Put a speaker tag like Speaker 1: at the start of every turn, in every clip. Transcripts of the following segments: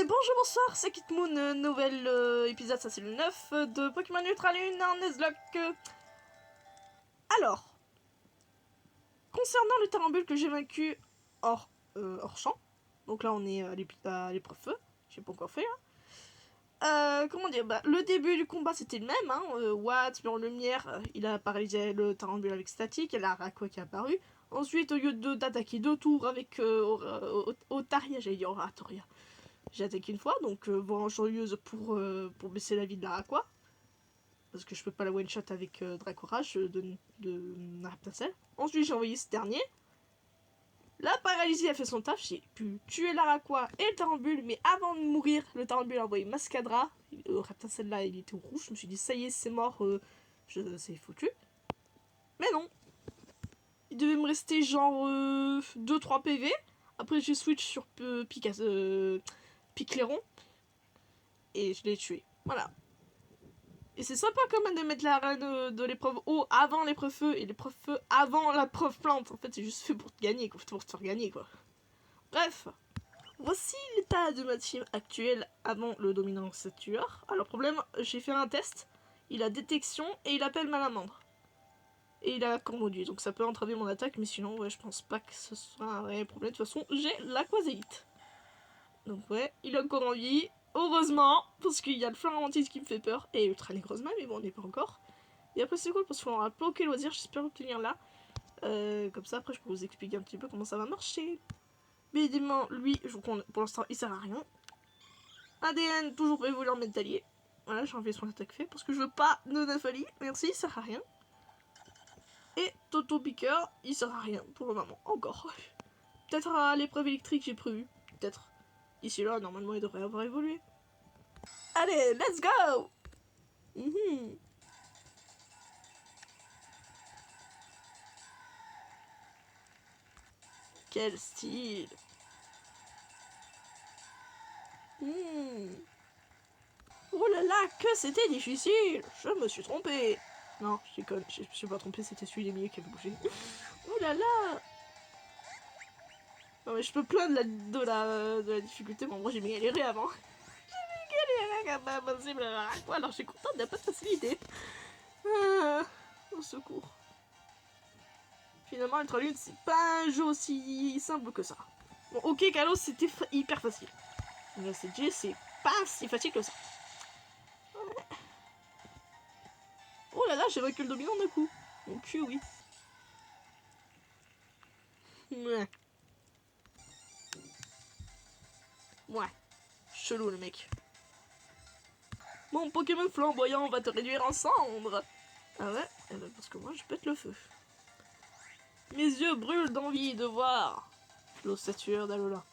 Speaker 1: Et bonjour, bonsoir, c'est Kitmoon, nouvel épisode, ça c'est le 9 de Pokémon Ultra Lune en Nuzlocke. Alors, concernant le Tarambule que j'ai vaincu hors champ, donc là on est à l'épreuve feu, j'ai pas encore fait comment dire, le début du combat c'était le même, Watt, Mur Lumière, il a paralysé le Tarambule avec statique, et la Rakua qui est apparu. Ensuite, au lieu d'attaquer 2 tours avec Otaria, j'allais dire Oratoria, j'ai attaqué une fois, donc vengeance pour baisser la vie de la Rakua. Parce que je peux pas la one-shot avec Dracorage de Rapunzel. Ensuite, j'ai envoyé ce dernier. La paralysie a fait son taf, j'ai pu tuer la Rakua et le Tarambule, mais avant de mourir, le Tarambule a envoyé Mascadra. Rapunzel là, il était rouge, je me suis dit ça y est, c'est mort, c'est foutu. Mais non. Il devait me rester genre 2-3 PV. Après, j'ai switch sur Picléron. Et je l'ai tué. Voilà. Et c'est sympa quand même de mettre la reine de l'épreuve eau avant l'épreuve feu et l'épreuve feu avant l'épreuve plante. En fait, c'est juste fait pour te gagner, quoi. Pour te faire gagner, quoi. Bref. Voici l'état de ma team actuelle avant le dominant tueur. Alors, problème, j'ai fait un test. Il a détection et il appelle Malamandre. Et il a Cormoduit, donc ça peut entraver mon attaque, mais sinon, ouais, je pense pas que ce soit un vrai problème. De toute façon, j'ai l'Aquazélite. Donc, ouais, il a encore en vie. Heureusement, parce qu'il y a le Florentine qui me fait peur, et Ultra Négrosma, mais bon, on n'est pas encore. Et après, c'est cool parce qu'on aura bloqué le loisir, j'espère obtenir là. Comme ça, après, je peux vous expliquer un petit peu comment ça va marcher. Mais évidemment, lui, pour l'instant, il sert à rien. ADN, toujours pas évolué en métallier. Voilà, j'ai enlevé son attaque fait parce que je veux pas de Nafalie. Merci, il sert à rien. Et Toto Piqueur, il sert à rien pour le moment, encore. Peut-être à l'épreuve électrique, j'ai prévu. Peut-être. Ici là, normalement, il devrait avoir évolué. Allez, let's go! Quel style! Oh là là, que c'était difficile! Je me suis trompée! Non, je déconne, je me suis pas trompée, c'était celui des milieux qui avait bougé. Oh là là! Non mais je peux plaindre de la difficulté, mais moi j'ai galéré avant. J'ai galéré comme pas possible à quoi, alors je suis contente de pas de facilité. Au secours. Finalement, Ultra Lune, c'est pas un jeu aussi simple que ça. Bon, ok, Kalos, c'était hyper facile. Mais CG, c'est pas si facile que ça. Ouais. Oh là là, j'ai vaincu le dominant d'un coup. Mon cul, oui. Ouais. Ouais. Chelou, le mec. Mon Pokémon flamboyant va te réduire en cendres. Ah ouais, parce que moi, je pète le feu. Mes yeux brûlent d'envie de voir l'ossature d'Alola.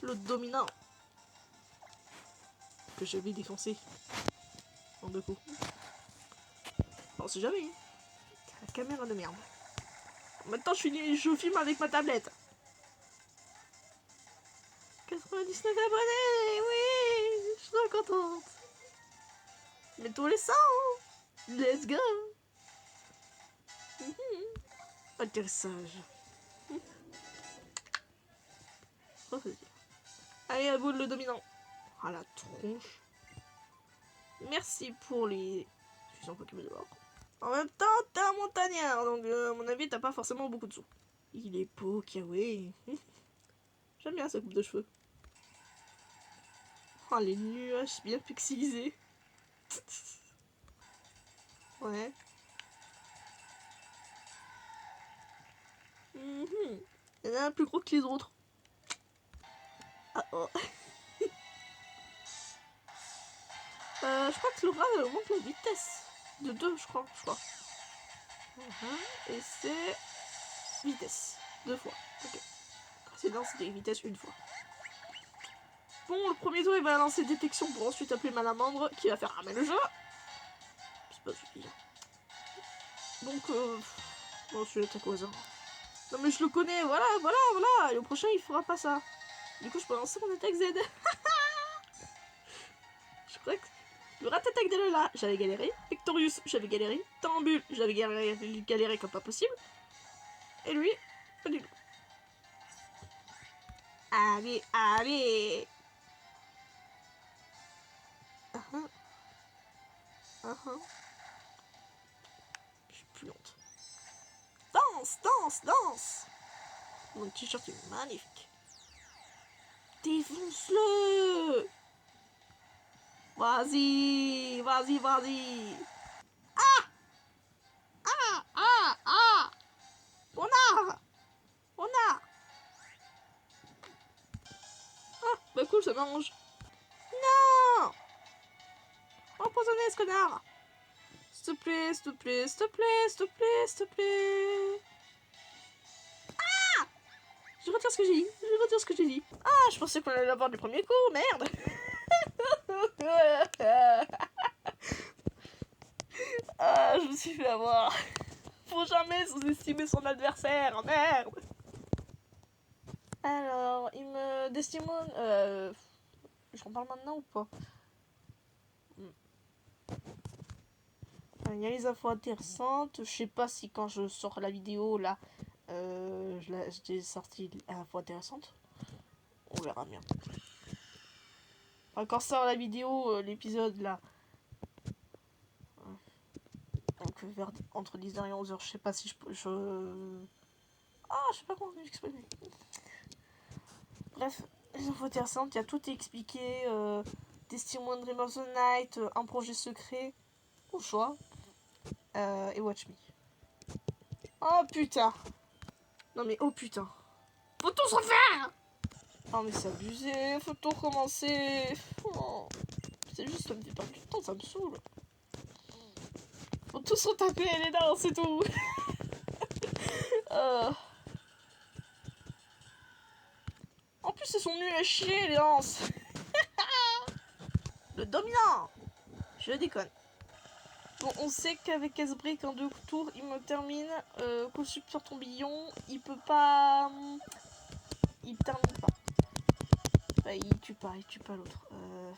Speaker 1: Le dominant. Que je vais défoncer. En 2 coups. On sait jamais. La caméra de merde. Maintenant, je filme avec ma tablette. 99 abonnés, oui, je suis trop contente. Mais tous les 100, let's go. Atterrissage. Trop facile. Allez, à vous le dominant. Ah la tronche. Merci pour les suffisants Pokémon de bord. En même temps, t'es un montagnard, donc à mon avis, t'as pas forcément beaucoup de sous. Il est beau, Kiawe. J'aime bien sa coupe de cheveux. Oh, les nuages bien pixelisés. Ouais. Il y en a un plus gros que les autres. Ah oh. Je crois que Laura augmente la vitesse. De 2, je crois. Et c'est vitesse. 2 fois. Ok. Précédent, c'était vitesse 1 fois. Bon, le premier tour, il va lancer détection pour ensuite appeler Malamandre qui va faire ramer le jeu. C'est pas suffisant. Donc, bon, je suis l'attaque au hasard. Non, mais je le connais, voilà. Et le prochain, il fera pas ça. Du coup, je peux lancer mon attaque Z. Je crois que le Rat-Attaque d'Alola, j'avais galéré. Victorious, j'avais galéré. Tarambule, j'avais galéré comme pas possible. Et lui, pas du tout. Allez. J'ai plus honte. Danse, danse, danse. Mon t-shirt est magnifique. Défonce-le. Vas-y, vas-y, vas-y. Ah, ah, ah, ah. Renard. Renard. Ah, bah cool, ça mange. Non. Empoisonné, ce connard. S'il te plaît, s'il te plaît, s'il te plaît, s'il te plaît, s'il te plaît. Ah! Je retire ce que j'ai dit. Je retire ce que j'ai dit. Ah, je pensais qu'on allait l'avoir du premier coup. Merde. Ah, je me suis fait avoir. Faut jamais sous-estimer son adversaire. Merde. Alors, il me destimone. J'en parle maintenant ou pas? Il y a les infos intéressantes. Je sais pas si quand je sors la vidéo là, j'ai sorti l'info intéressante. On verra bien. Enfin, quand sort la vidéo, l'épisode là. Donc entre 10h et 11h, je sais pas si Ah, je sais pas comment m'exprimer. Bref, les infos intéressantes, il y a tout expliqué. Testimony Dream of the Night, un projet secret, au choix. Et Watch Me. Oh putain. Non mais oh putain. Faut tout se refaire. Oh mais c'est abusé, faut tout recommencer. Oh. C'est juste, ça me fait perdre du temps, ça me saoule. Faut tout se retaper les dents, c'est tout. En plus, ils sont nuls à chier, les danses. Le dominant. Je déconne. Bon, on sait qu'avec S-Break en 2 tours, il me termine. Coup sur tourbillon, il peut pas. Il termine pas. Enfin, il tue pas l'autre. On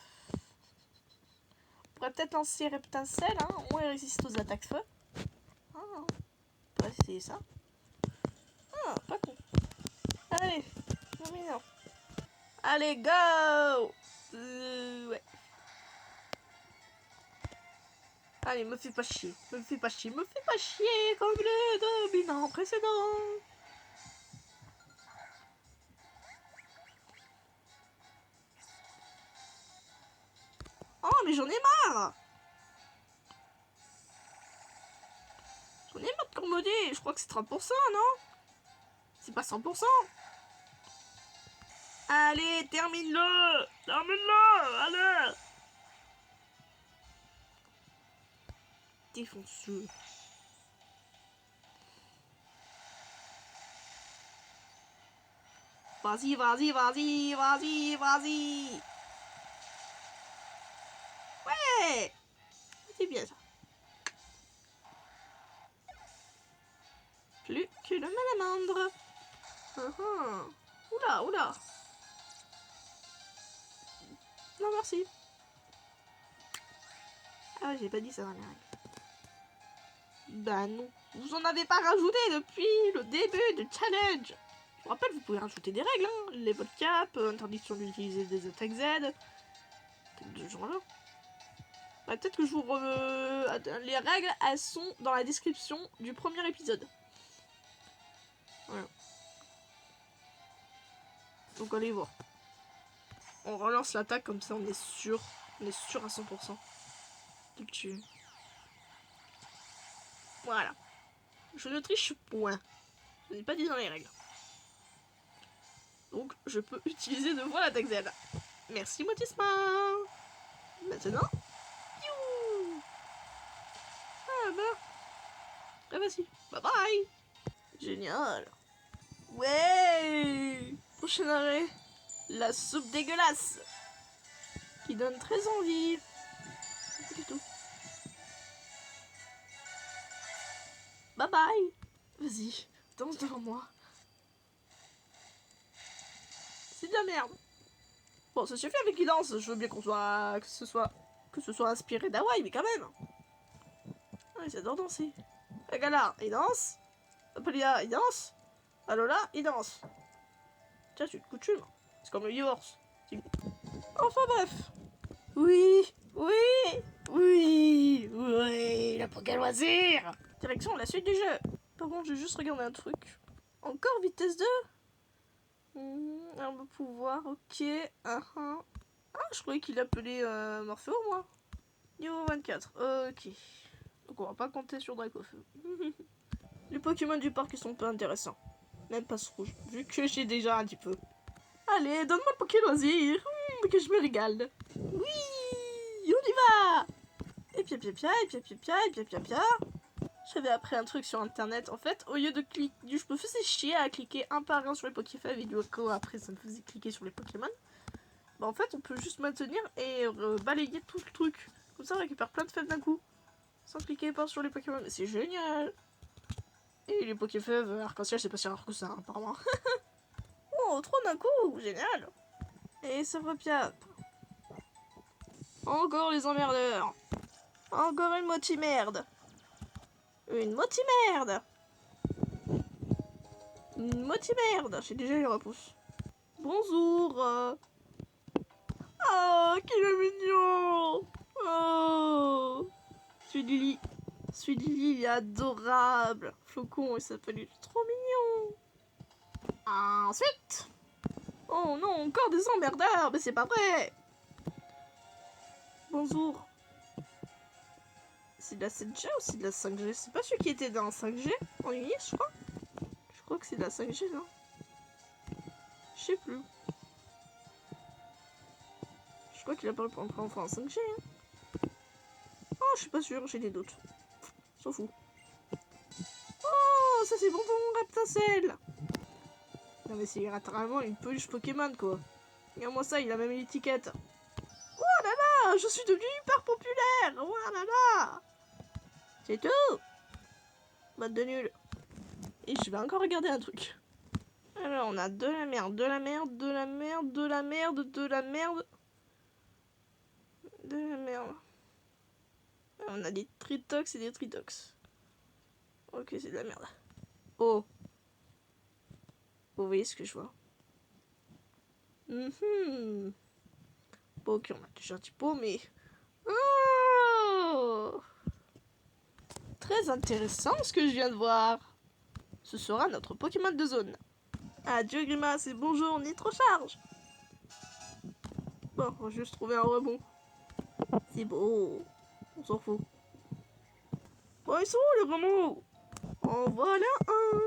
Speaker 1: pourrait peut-être lancer Reptincelle, hein. Au moins il résiste aux attaques feu. Ah, on pourrait essayer ça. Ah, pas con. Allez, dominant. Allez, go. Ouais. Allez, me fais pas chier, me fais pas chier, me fais pas chier comme le dominant précédent. Oh, mais j'en ai marre. J'en ai marre de cormoder, je crois que c'est 30%, non? C'est pas 100%. Allez, termine-le. Termine-le, allez. Défonce-le. Vas-y, vas-y, vas-y, vas-y, vas-y. Ouais. C'est bien ça. Plus que le malamandre. Oula, oula. Non, merci. Ah, j'ai pas dit ça dans les règles. Bah non. Vous en avez pas rajouté depuis le début du challenge. Je vous rappelle, vous pouvez rajouter des règles, hein. Level cap, interdiction d'utiliser des attaques Z. Peut-être de ce genre-là. Bah, peut-être que je vous les règles, elles sont dans la description du premier épisode. Voilà. Donc allez voir. On relance l'attaque comme ça, on est sûr. On est sûr à 100% de le tuer. Voilà. Je ne triche point. Je n'ai pas dit dans les règles. Donc je peux utiliser de fois l'attaque Z. Merci Motisma. Maintenant. Piou. Ah bah. Ah vas-y. Bye bye. Génial. Ouais. Prochain arrêt. La soupe dégueulasse. Qui donne très envie. Pas du tout. Bye bye. Vas-y. Danse devant moi. C'est de la merde. Bon, ça suffit avec qui danse. Je veux bien qu'on soit. Que ce soit inspiré d'Hawaï, mais quand même. Ah, ils adorent danser. Agala, il danse. Apolia, il danse. Alola, il danse. Tiens, c'est une coutume. C'est comme le divorce. Enfin bref. Oui, Oui, oui, oui, le Poké Loisir. Direction la suite du jeu. Par contre, j'ai juste regardé un truc. Encore vitesse 2. Arme pouvoir, ok. Ah, je croyais qu'il appelait Morpheo, moi. Niveau 24, ok. Donc on va pas compter sur Dracofeu. Les Pokémon du parc, ils sont pas intéressants. Même pas ce rouge, vu que j'ai déjà un petit peu. Allez, donne-moi le Poké Loisir, que je me régale. Oui, on y va. Et pia pia pia, et pia pia pia, et pia pia pia. J'avais appris un truc sur internet. En fait, au lieu de cliquer, je me faisais chier à cliquer un par un sur les Pokéfave et du coup après ça me faisait cliquer sur les Pokémon. Bah en fait, on peut juste maintenir et balayer tout le truc. Comme ça, on récupère plein de fèves d'un coup. Sans cliquer pas sur les Pokémon. Mais c'est génial. Et les Pokéfave arc-en-ciel, c'est pas si rare que ça, hein, apparemment. Oh, 3 d'un coup, génial. Et ça va bien. Encore les emmerdeurs. Encore une motimerde. Une motimerde. Une motimerde. J'ai déjà les repousses. Bonjour. Oh, qu'il est mignon. Oh. Celui de Lily. Celui de Lily, il est adorable. Flocon, il s'appelle, il est trop mignon. Ensuite. Oh non, encore des emmerdeurs, mais c'est pas vrai. Bonjour. C'est de la 7G ou c'est de la 5G? C'est pas celui qui était dans 5G en Unis, je crois. Je crois que c'est de la 5G, là. Je sais plus. Je crois qu'il a pas le enfin en 5G. Hein. Oh, je suis pas sûre, j'ai des doutes. S'en fout. Oh, ça c'est bonbon Raptincelle. Non mais c'est littéralement une peluche Pokémon, quoi. Regarde-moi ça, il a même une étiquette. Oh là là, je suis devenu hyper populaire. Oh là là. C'est tout. Mode de nul. Et je vais encore regarder un truc. Alors, on a de la merde, de la merde, de la merde, de la merde, de la merde. De la merde. On a des Tritox et des Tritox. Ok, c'est de la merde. Oh. Vous voyez ce que je vois? Bon, ok, on a déjà un petit pot, mais... Oh, très intéressant ce que je viens de voir. Ce sera notre Pokémon de zone. Adieu Grimace et bonjour Nitrocharge. Bon, on va juste trouver un rebond. C'est beau. On s'en fout. Bon, ils sont où les remous? En voilà un.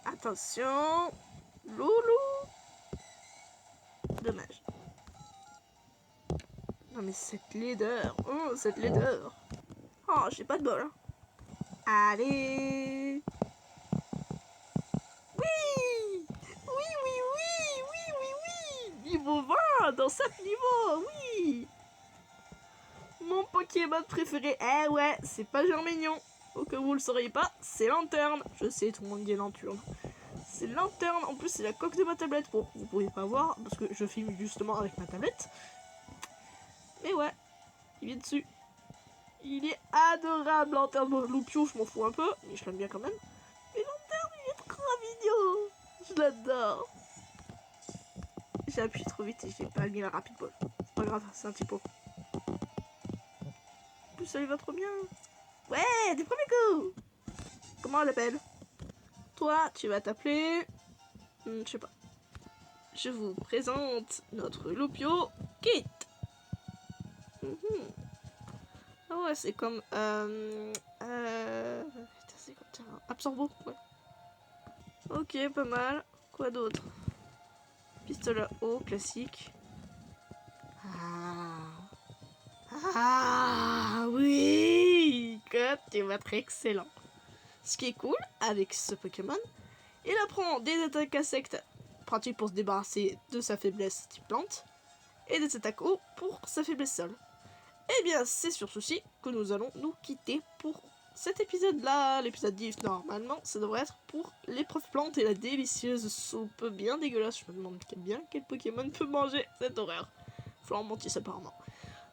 Speaker 1: Attention. Loulou. Dommage. Non mais cette laideur. Oh, cette laideur. Oh, j'ai pas de bol. Hein. Allez. Oui. Oui, oui, oui, oui, oui, oui. Niveau 20 dans 7 niveaux, oui. Mon Pokémon préféré, eh ouais, c'est pas Germignon. Au cas où vous le sauriez pas, c'est Lanterne. Je sais, tout le monde dit Lanterne. C'est Lanterne, en plus c'est la coque de ma tablette. Bon, vous pouvez pas voir, parce que je filme justement avec ma tablette. Mais ouais, il est dessus. Il est adorable, Lanterne. Bon, Loupio, je m'en fous un peu, mais je l'aime bien quand même. Mais Lanterne, il est trop mignon. Je l'adore. J'ai appuyé trop vite et j'ai pas mis la rapide ball. C'est pas grave, c'est un petit pot. En plus, ça lui va trop bien. Ouais, du premier coup. Comment on l'appelle? Toi, tu vas t'appeler... je sais pas. Je vous présente notre Loupio Kit. Ah ouais, c'est comme... c'est comme ça. Absorbo, ouais. Ok, pas mal. Quoi d'autre? Pistolet haut, classique. Ah oui, Cut, tu vas être excellent. Ce qui est cool avec ce Pokémon, il apprend des attaques insectes pratiques pour se débarrasser de sa faiblesse type plante et des attaques eau pour sa faiblesse sol. Et bien c'est sur ceci que nous allons nous quitter pour cet épisode là. L'épisode 10 normalement ça devrait être pour l'épreuve plante et la délicieuse soupe bien dégueulasse. Je me demande bien quel Pokémon peut manger cette horreur. Flammantis apparemment.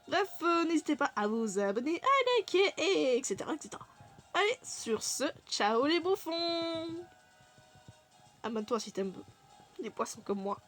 Speaker 1: Bref, n'hésitez pas à vous abonner, à liker, et etc. etc. Allez, sur ce, ciao les bouffons. Abonne-toi si t'aimes les poissons comme moi.